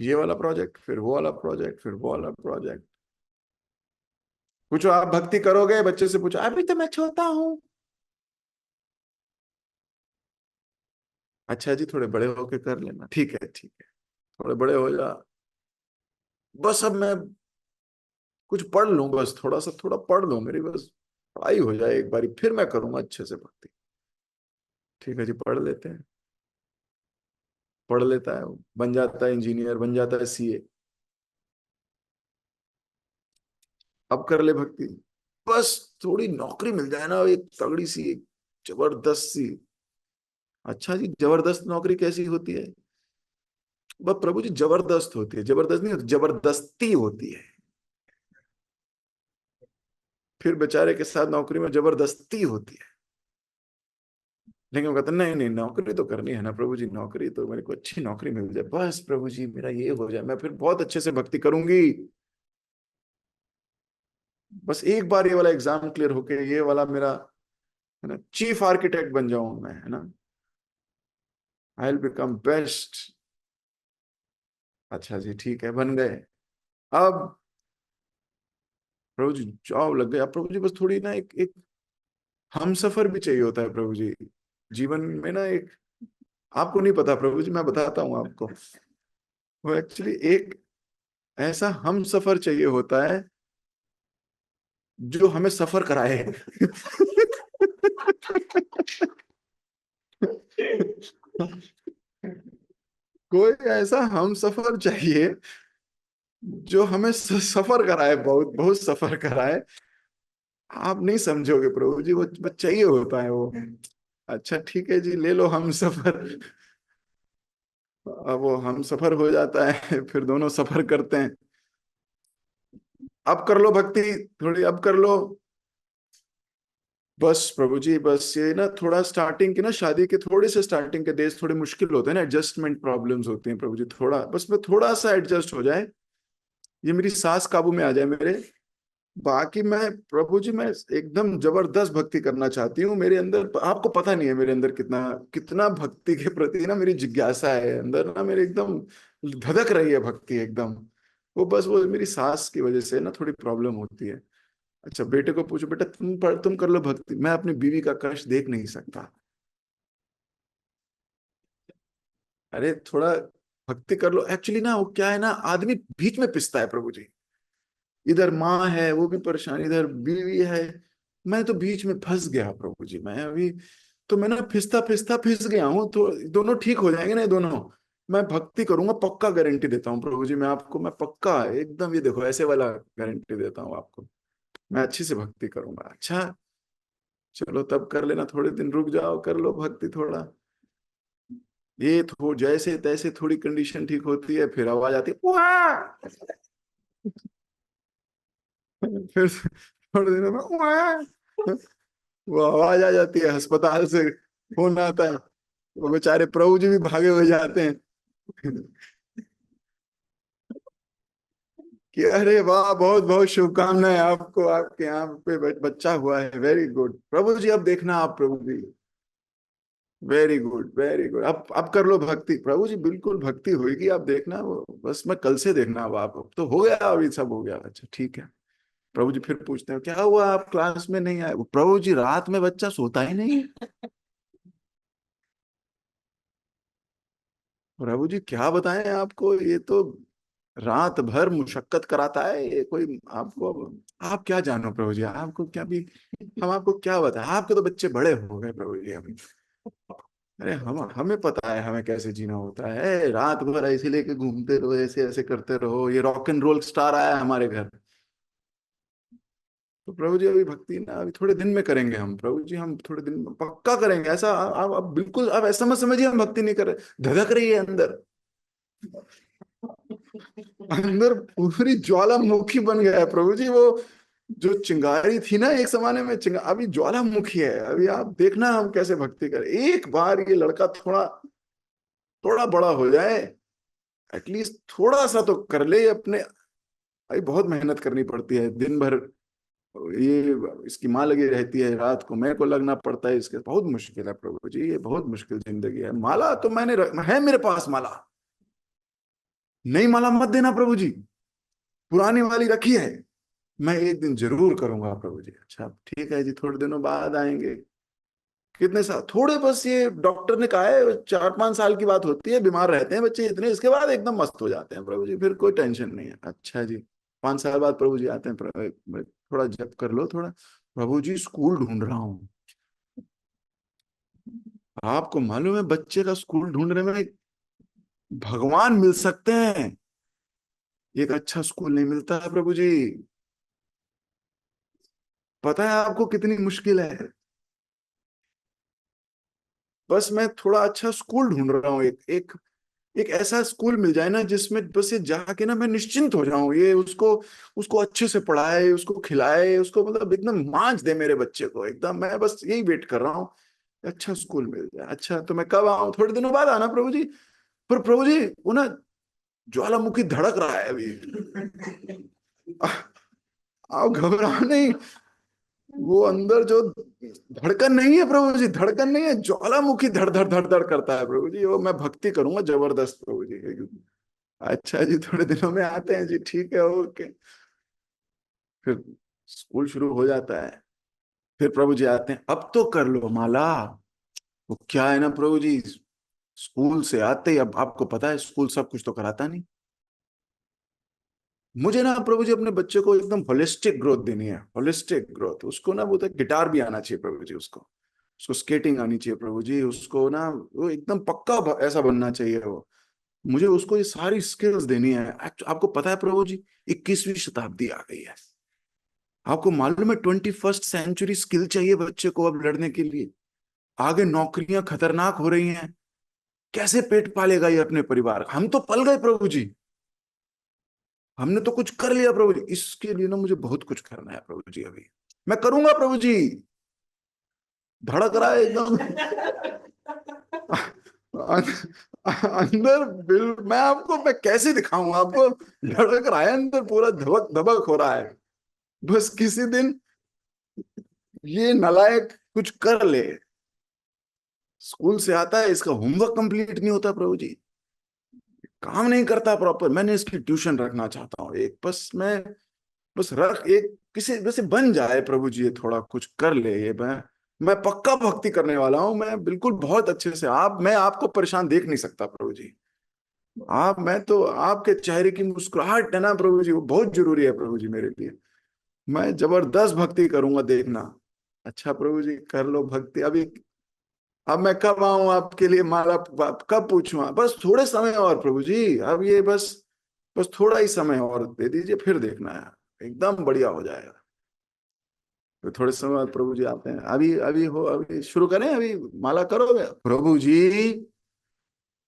ये वाला प्रोजेक्ट, फिर वो वाला प्रोजेक्ट, फिर वो वाला प्रोजेक्ट। पूछो, आप भक्ति करोगे? बच्चे से पूछो, अभी तो मैं छोटा हूं। अच्छा जी, थोड़े बड़े होके कर लेना। ठीक है, ठीक है, थोड़े बड़े हो जा। बस अब मैं कुछ पढ़ लूं, बस थोड़ा सा, थोड़ा पढ़ लूं, मेरी बस पढ़ाई हो जाए एक बारी, फिर मैं करूंगा अच्छे से भक्ति। ठीक है जी, पढ़ लेते हैं। पढ़ लेता है, बन जाता है इंजीनियर, बन जाता है सीए। अब कर ले भक्ति। बस थोड़ी नौकरी मिल जाए ना, एक तगड़ी सी, एक जबरदस्त सी। अच्छा जी, जबरदस्त नौकरी कैसी होती है? बस प्रभु जी, जबरदस्त होती है, जबरदस्त नहीं होती, जबरदस्ती होती है। फिर बेचारे के साथ नौकरी में जबरदस्ती होती है। लेकिन वो कहते नहीं नहीं, नौकरी तो करनी है ना प्रभु जी, नौकरी तो, मेरे को अच्छी नौकरी मिल जाए बस प्रभु जी, मेरा ये हो जाए, मैं फिर बहुत अच्छे से भक्ति करूंगी। बस एक बार ये वाला एग्जाम क्लियर होके, ये वाला मेरा, है ना, चीफ आर्किटेक्ट बन जाऊं मैं, है ना, आई विल बिकम बेस्ट। अच्छा जी, ठीक है, बन गए। अब प्रभु जी जॉब लग गया। प्रभु जी बस थोड़ी ना, एक एक हम सफर भी चाहिए होता है प्रभु जी, जीवन में ना एक। आपको नहीं पता प्रभु जी, मैं बताता हूँ आपको। वो एक्चुअली एक ऐसा हम सफर चाहिए होता है जो हमें सफर कराए। कोई ऐसा हम सफर चाहिए जो हमें सफर कराए, बहुत बहुत सफर कराए। आप नहीं समझोगे प्रभु जी, वो चाहिए होता है वो। अच्छा ठीक है जी, ले लो हम सफर। अब वो हम सफर हो जाता है, फिर दोनों सफर करते हैं। अब कर लो भक्ति, थोड़ी अब कर लो। बस प्रभु जी, बस ये ना थोड़ा स्टार्टिंग के ना, शादी के थोड़े से स्टार्टिंग के डेज थोड़े मुश्किल होते हैं ना, एडजस्टमेंट प्रॉब्लम्स होती हैं प्रभु जी, थोड़ा बस मैं थोड़ा सा एडजस्ट हो जाए, ये मेरी सांस काबू में आ जाए मेरे। बाकी मैं प्रभु जी, मैं एकदम जबरदस्त भक्ति करना चाहती हूँ। मेरे अंदर, आपको पता नहीं है मेरे अंदर कितना कितना भक्ति के प्रति ना मेरी जिज्ञासा है अंदर ना, मेरे एकदम धधक रही है भक्ति एकदम। वो बस वो मेरी सांस की वजह से ना थोड़ी प्रॉब्लम होती है। अच्छा, बेटे को पूछो, बेटा तुम कर लो भक्ति, मैं अपनी बीवी का कष्ट देख नहीं सकता। अरे थोड़ा भक्ति कर लो। एक्चुअली ना वो क्या है ना, आदमी बीच में पिसता है प्रभु जी। इधर माँ है वो भी परेशान, इधर बीवी है, मैं तो बीच में फंस गया प्रभु जी, मैं अभी तो मैं ना फिसता फिसता फिस गया हूँ, तो दोनों ठीक हो जाएंगे ना ये दोनों। मैं भक्ति करूंगा, पक्का गारंटी देता हूँ प्रभु जी, मैं आपको, मैं पक्का एकदम, ये देखो ऐसे वाला गारंटी देता हूँ आपको, मैं अच्छी से भक्ति करूंगा। अच्छा चलो तब कर लेना, थोड़े दिन रुक जाओ, कर लो भक्ति थोड़ा। ये तो जैसे तैसे थोड़ी कंडीशन ठीक होती है, फिर आवाज आती है "वाह!" फिर थोड़े दिनों में "वाह!" वो आवाज आ जाती है, अस्पताल से फोन आता है, वो बेचारे प्रभु जी भी भागे हुए जाते हैं कि अरे वाह, बहुत बहुत शुभकामनाएं आपको, आपके यहाँ पे बच्चा हुआ है, वेरी गुड प्रभु जी, अब देखना आप प्रभु जी, वेरी गुड वेरी गुड, अब कर लो भक्ति प्रभु जी, बिल्कुल भक्ति होगी, आप देखना वो, बस मैं कल से देखना, अब तो हो गया, अभी सब हो गया, अच्छा ठीक है। प्रभु जी फिर पूछते हैं क्या हुआ, आप क्लास में नहीं आए? वो प्रभु जी रात में बच्चा सोता ही नहीं है। प्रभु जी क्या बताएं आपको, ये तो रात भर मुशक्कत कराता है ये कोई आपको, आप क्या जानो प्रभु जी, आपको क्या भी, हम आपको क्या बताएं, आपके तो बच्चे बड़े हो गए प्रभु जी अभी। अरे हम हमें पता है हमें कैसे जीना होता है, रात भर ऐसे लेके घूमते रहो, ऐसे ऐसे करते रहो, ये रॉक एंड रोल स्टार आया है हमारे घर। तो प्रभु जी अभी भक्ति ना अभी थोड़े दिन में करेंगे हम प्रभु जी, हम थोड़े दिन में पक्का करेंगे, ऐसा आप बिल्कुल, आप ऐसा मत समझिए हम भक्ति नहीं कर रहे, धधक रही है अंदर, अंदर पूरी ज्वालामुखी बन गया है प्रभु जी वो, जो चिंगारी थी ना एक जमाने में, अभी ज्वालामुखी है, अभी आप देखना हम कैसे भक्ति करें, एक बार ये लड़का थोड़ा थोड़ा बड़ा हो जाए, एटलीस्ट थोड़ा सा तो कर ले अपने, अभी बहुत मेहनत करनी पड़ती है दिन भर, ये इसकी माँ लगी रहती है, रात को मेरे को लगना पड़ता है इसके, बहुत मुश्किल है प्रभु जी, ये बहुत मुश्किल जिंदगी है। माला तो है मेरे पास माला, नई माला मत देना प्रभु जी, पुरानी वाली रखी है, मैं एक दिन जरूर करूंगा प्रभु जी। अच्छा ठीक है जी, थोड़े दिनों बाद आएंगे, कितने साल, थोड़े बस ये डॉक्टर ने कहा है 4-5 साल की बात होती है, बीमार रहते हैं बच्चे इतने, इसके बाद एकदम मस्त हो जाते हैं प्रभु जी, फिर कोई टेंशन नहीं है। अच्छा जी, 5 साल बाद प्रभु जी आते हैं, थोड़ा जप कर लो थोड़ा, प्रभु जी स्कूल ढूंढ रहा हूँ। आपको मालूम है बच्चे का स्कूल ढूंढने में भगवान मिल सकते हैं, एक अच्छा स्कूल नहीं मिलता है प्रभु जी, पता है आपको कितनी मुश्किल है। बस मैं थोड़ा अच्छा स्कूल ढूंढ रहा हूँ, एक एक एक ऐसा स्कूल मिल जाए ना जिसमें बस ये जाके ना मैं निश्चिंत हो जाऊं, ये उसको उसको अच्छे से पढ़ाए, उसको खिलाए, उसको मतलब एकदम मांझ दे मेरे बच्चे को एकदम, मैं बस यही वेट कर रहा हूँ, अच्छा स्कूल मिल जाए। अच्छा तो मैं कब आऊं, थोड़े दिनों बाद आना प्रभु जी। पर प्रभु जी वो ना ज्वालामुखी धड़क रहा है अभी आप घबराओ नहीं, वो अंदर जो धड़कन नहीं है प्रभु जी, धड़कन नहीं है, ज्वालामुखी धड़ धड़ धड़ धड़ करता है प्रभु जी, वो मैं भक्ति करूंगा जबरदस्त प्रभु जी। अच्छा जी थोड़े दिनों में आते हैं जी, ठीक है ओके। फिर स्कूल शुरू हो जाता है, फिर प्रभु जी आते हैं, अब तो कर लो माला। वो क्या है ना प्रभु जी, स्कूल से आते ही, अब आपको पता है स्कूल सब कुछ तो कराता नहीं, मुझे ना प्रभु जी अपने बच्चे को एकदम होलिस्टिक ग्रोथ देनी है, होलिस्टिक ग्रोथ, उसको ना वो तो गिटार भी आना चाहिए प्रभु जी, उसको उसको स्केटिंग आनी चाहिए प्रभु जी, उसको ना वो एकदम पक्का ऐसा बनना चाहिए वो, मुझे उसको ये सारी स्किल्स देनी है। आपको पता है प्रभु जी 21वीं शताब्दी आ गई है, आपको मालूम है 21st सेंचुरी स्किल चाहिए बच्चे को अब लड़ने के लिए, आगे नौकरियां खतरनाक हो रही हैं, कैसे पेट पालेगा ये अपने परिवार, हम तो पल गए प्रभु जी, हमने तो कुछ कर लिया प्रभु जी, इसके लिए ना मुझे बहुत कुछ करना है प्रभु जी, अभी मैं करूंगा प्रभु जी, धड़क रहा है एकदम अंदर बिल, मैं कैसे दिखाऊं आपको, धड़क रहा है अंदर, पूरा धबक धबक हो रहा है, बस किसी दिन ये नालायक कुछ कर ले, स्कूल से आता है इसका होमवर्क कंप्लीट नहीं होता प्रभु जी, काम नहीं करता प्रॉपर, मैंने इसकी ट्यूशन रखना चाहता हूँ एक, बस मैं बस रख एक किसी वैसे बन जाए प्रभु जी, ये थोड़ा कुछ कर ले, ये मैं पक्का भक्ति करने वाला हूँ, मैं बिल्कुल बहुत अच्छे से, आप मैं आपको परेशान देख नहीं सकता प्रभु जी, आप मैं तो आपके चेहरे की मुस्कुराहट है ना प्रभु जी, वो बहुत जरूरी है प्रभु जी मेरे लिए, मैं जबरदस्त भक्ति करूंगा देखना। अच्छा प्रभु जी कर लो भक्ति अभी, अब मैं कब आऊं आपके लिए माला, कब पूछूं, बस थोड़े समय और प्रभु जी, अब ये बस बस थोड़ा ही समय और दे दीजिए, फिर देखना है एकदम बढ़िया हो जाएगा। तो थोड़े समय बाद प्रभु जी आते हैं, अभी अभी हो, अभी शुरू करें, अभी माला करोगे प्रभु जी?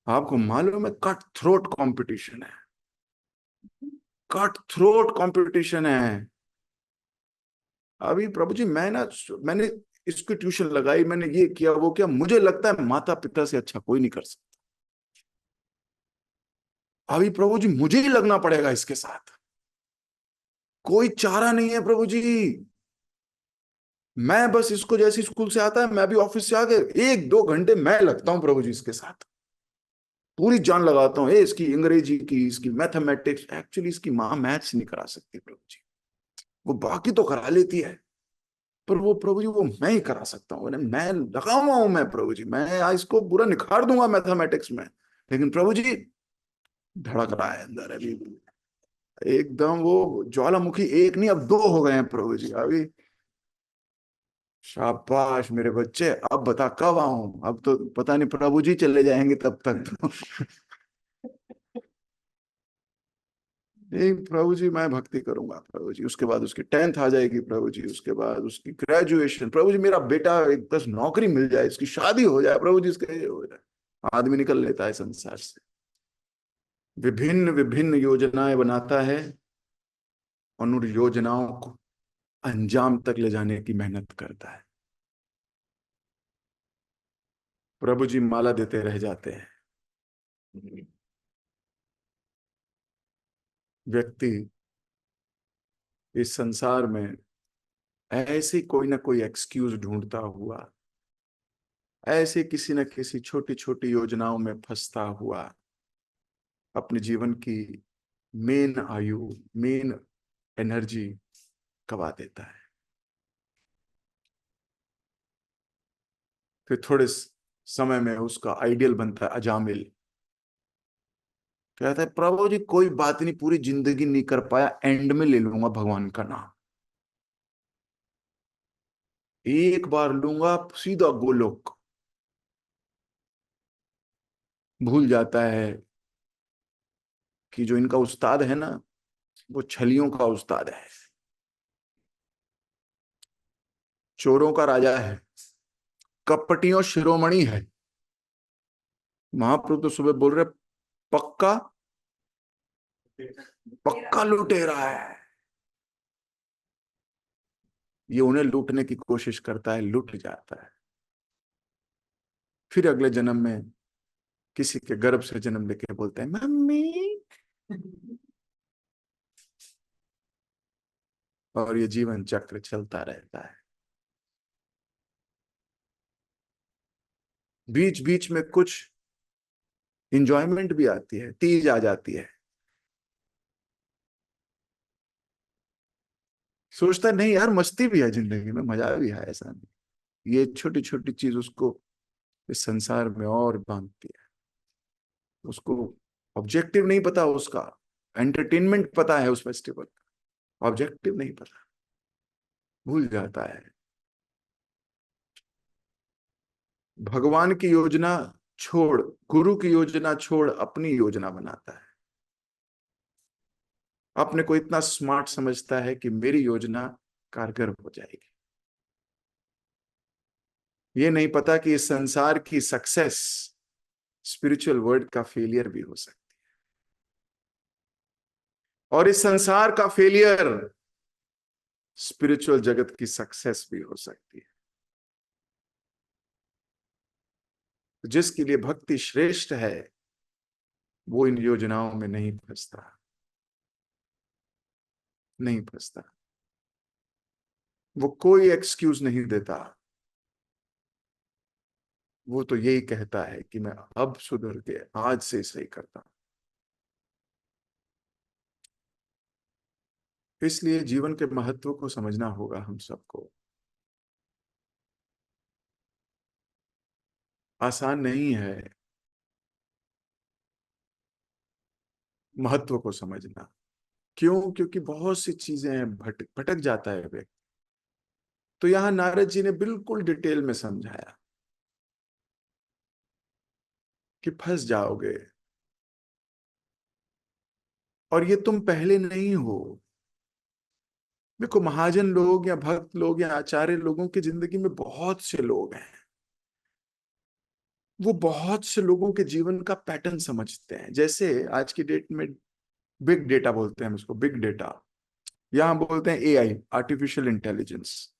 आपको मालूम है कट थ्रोट कंपटीशन है, कट थ्रोट कंपटीशन है। अभी प्रभु जी मैंने इसकी ट्यूशन लगाई, मैंने ये किया वो किया, मुझे लगता है माता पिता से अच्छा कोई नहीं कर सकता। अभी प्रभु जी मुझे ही लगना पड़ेगा इसके साथ, कोई चारा नहीं है प्रभु जी। मैं बस इसको जैसे स्कूल से आता है, मैं भी ऑफिस से आके 1-2 घंटे मैं लगता हूं प्रभु जी इसके साथ, पूरी जान लगाता हूँ। इसकी अंग्रेजी की, इसकी मैथमेटिक्स, एक्चुअली इसकी माँ मैथ्स नहीं करा सकती प्रभु जी, वो बाकी तो करा लेती है, पर वो प्रभु जी वो मैं ही करा सकता हूँ, मैं लगा हुआ हूं मैं प्रभु जी, मैं आज इसको पूरा निखार दूंगा मैथमेटिक्स में। लेकिन प्रभु जी धड़क रहा है अंदर अभी, एकदम वो ज्वालामुखी एक नहीं अब दो हो गए हैं प्रभु जी अभी। शाबाश मेरे बच्चे, अब बता कब आऊं, अब तो पता नहीं प्रभु जी चले जाएंगे तब तक तो। नहीं प्रभु जी मैं भक्ति करूंगा प्रभु जी, उसके बाद उसकी 10th आ जाएगी प्रभु जी, उसके बाद उसकी ग्रेजुएशन प्रभु जी, मेरा बेटा एक बस नौकरी मिल जाए, इसकी शादी हो जाए प्रभु जी, इसके ये हो जाए, आदमी निकल लेता है संसार से, विभिन्न विभिन्न योजनाएं बनाता है और उन योजनाओं को अंजाम तक ले जाने की मेहनत करता है। प्रभु जी माला देते रह जाते हैं। व्यक्ति इस संसार में ऐसे कोई ना कोई एक्सक्यूज ढूंढता हुआ, ऐसे किसी न किसी छोटी छोटी योजनाओं में फंसता हुआ अपने जीवन की मेन आयु, मेन एनर्जी गवा देता है। फिर थोड़े समय में उसका आइडियल बनता है अजामिल, कहता है प्रभु जी कोई बात नहीं, पूरी जिंदगी नहीं कर पाया, एंड में ले लूंगा भगवान का नाम, एक बार लूंगा सीधा गोलोक। भूल जाता है कि जो इनका उस्ताद है ना, वो छलियों का उस्ताद है, चोरों का राजा है, कपटियों शिरोमणि है। महाप्रभु तो सुबह बोल रहे पक्का पक्का लुटेरा है, ये उन्हें लूटने की कोशिश करता है, लूट जाता है। फिर अगले जन्म में किसी के गर्भ से जन्म लेके बोलते हैं मम्मी, और ये जीवन चक्र चलता रहता है। बीच बीच में कुछ इंजॉयमेंट भी आती है, तीज आ जाती है, सोचता नहीं यार मस्ती भी है जिंदगी में, मजा भी है, ऐसा नहीं। ये छोटी छोटी चीज उसको इस संसार में और बांधती है। उसको ऑब्जेक्टिव नहीं पता उसका, एंटरटेनमेंट पता है उस फेस्टिवल का, ऑब्जेक्टिव नहीं पता, भूल जाता है। भगवान की योजना छोड़, गुरु की योजना छोड़ अपनी योजना बनाता है, अपने को इतना स्मार्ट समझता है कि मेरी योजना कारगर हो जाएगी। ये नहीं पता कि इस संसार की सक्सेस स्पिरिचुअल वर्ल्ड का फेलियर भी हो सकती है, और इस संसार का फेलियर स्पिरिचुअल जगत की सक्सेस भी हो सकती है। जिसके लिए भक्ति श्रेष्ठ है वो इन योजनाओं में नहीं फंसता, नहीं फंसता, वो कोई एक्सक्यूज नहीं देता, वो तो यही कहता है कि मैं अब सुधर के आज से सही करता हूं। इसलिए जीवन के महत्व को समझना होगा हम सबको, आसान नहीं है महत्व को समझना। क्यों? क्योंकि बहुत सी चीजें भटक भटक जाता है व्यक्ति, तो यहां नारद जी ने बिल्कुल डिटेल में समझाया कि फंस जाओगे, और ये तुम पहले नहीं हो। देखो, महाजन लोग या भक्त लोग या आचार्य लोगों की जिंदगी में बहुत से लोग हैं, वो बहुत से लोगों के जीवन का पैटर्न समझते हैं। जैसे आज की डेट में बिग डेटा बोलते हैं हम इसको, बिग डेटा, या हम बोलते हैं AI, artificial intelligence.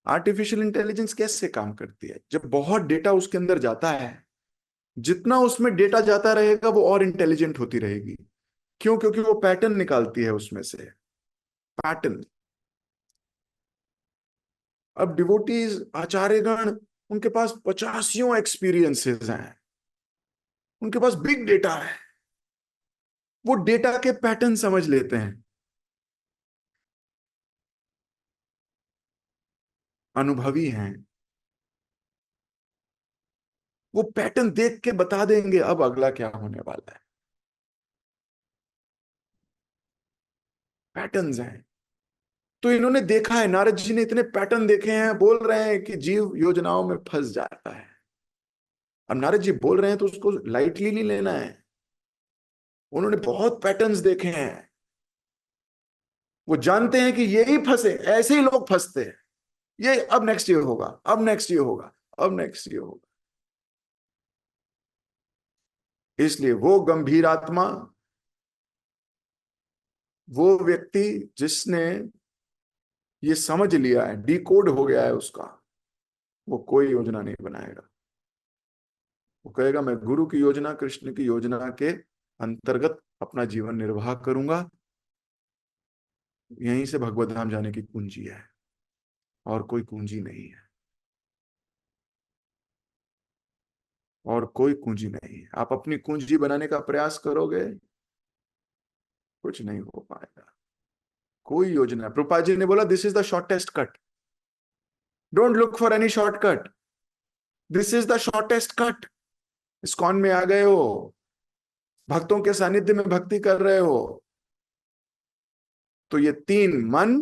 Artificial intelligence कैसे काम करती है? जब बहुत डेटा उसके अंदर जाता है, जितना उसमें डेटा जाता रहेगा वो और इंटेलिजेंट होती रहेगी। क्यों? क्योंकि वो पैटर्न निकालती है उसमें से, पैटर्न। अब डिवोटीज, आचार्यगण, उनके पास पचासियों एक्सपीरियंसेस हैं, उनके पास बिग डेटा है, वो डेटा के पैटर्न समझ लेते हैं, अनुभवी हैं, वो पैटर्न देख के बता देंगे अब अगला क्या होने वाला है। पैटर्न्स हैं। तो इन्होंने देखा है, नारद जी ने इतने पैटर्न देखे हैं, बोल रहे हैं कि जीव योजनाओं में फंस जाता है। अब नारद जी बोल रहे हैं तो उसको लाइटली नहीं लेना है। उन्होंने बहुत पैटर्न्स देखे हैं, वो जानते हैं कि यही फंसे, ऐसे ही लोग फंसते हैं। ये अब नेक्स्ट ईयर होगा, अब नेक्स्ट ईयर होगा, अब नेक्स्ट ईयर होगा। इसलिए वो गंभीर आत्मा, वो व्यक्ति जिसने ये समझ लिया है, डिकोड हो गया है उसका, वो कोई योजना नहीं बनाएगा। वो कहेगा मैं गुरु की योजना, कृष्ण की योजना के अंतर्गत अपना जीवन निर्वाह करूंगा। यहीं से भगवत धाम जाने की कुंजी है, और कोई कुंजी नहीं है, और कोई कुंजी नहीं है। आप अपनी कुंजी बनाने का प्रयास करोगे, कुछ नहीं हो पाएगा। कोई योजना, प्रभुपाद जी ने बोला this is the shortest cut, don't look for any shortcut, this is the shortest cut. ISKCON में आ गए हो, भक्तों के सानिध्य में भक्ति कर रहे हो, तो ये तीन मन,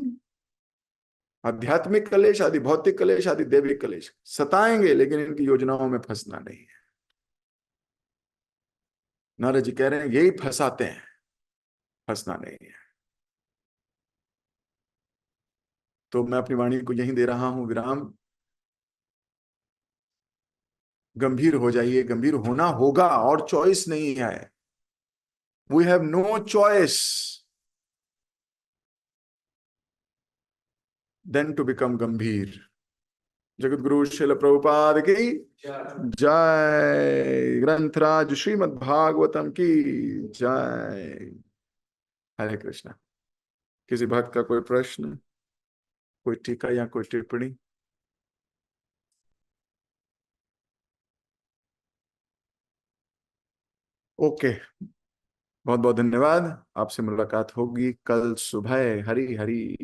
आध्यात्मिक कलेश, आदि भौतिक कलेश, आदि दैविक कलेश सताएंगे, लेकिन इनकी योजनाओं में फंसना नहीं है। नारद जी कह रहे हैं यही फंसाते हैं, फंसना नहीं है। तो मैं अपनी वाणी को यहीं दे रहा हूं विराम। गंभीर हो जाइए, गंभीर होना होगा, और चॉइस नहीं है। We have no choice then to become गंभीर। जगत गुरु शिल प्रभुपाद की जय। ग्रंथराज श्रीमद् भागवतम की जय। हरे कृष्णा। किसी भक्त का कोई प्रश्न, कोई टीका या कोई टिप्पणी? ओके, बहुत बहुत धन्यवाद। आपसे मुलाकात होगी कल सुबह। हरी हरी।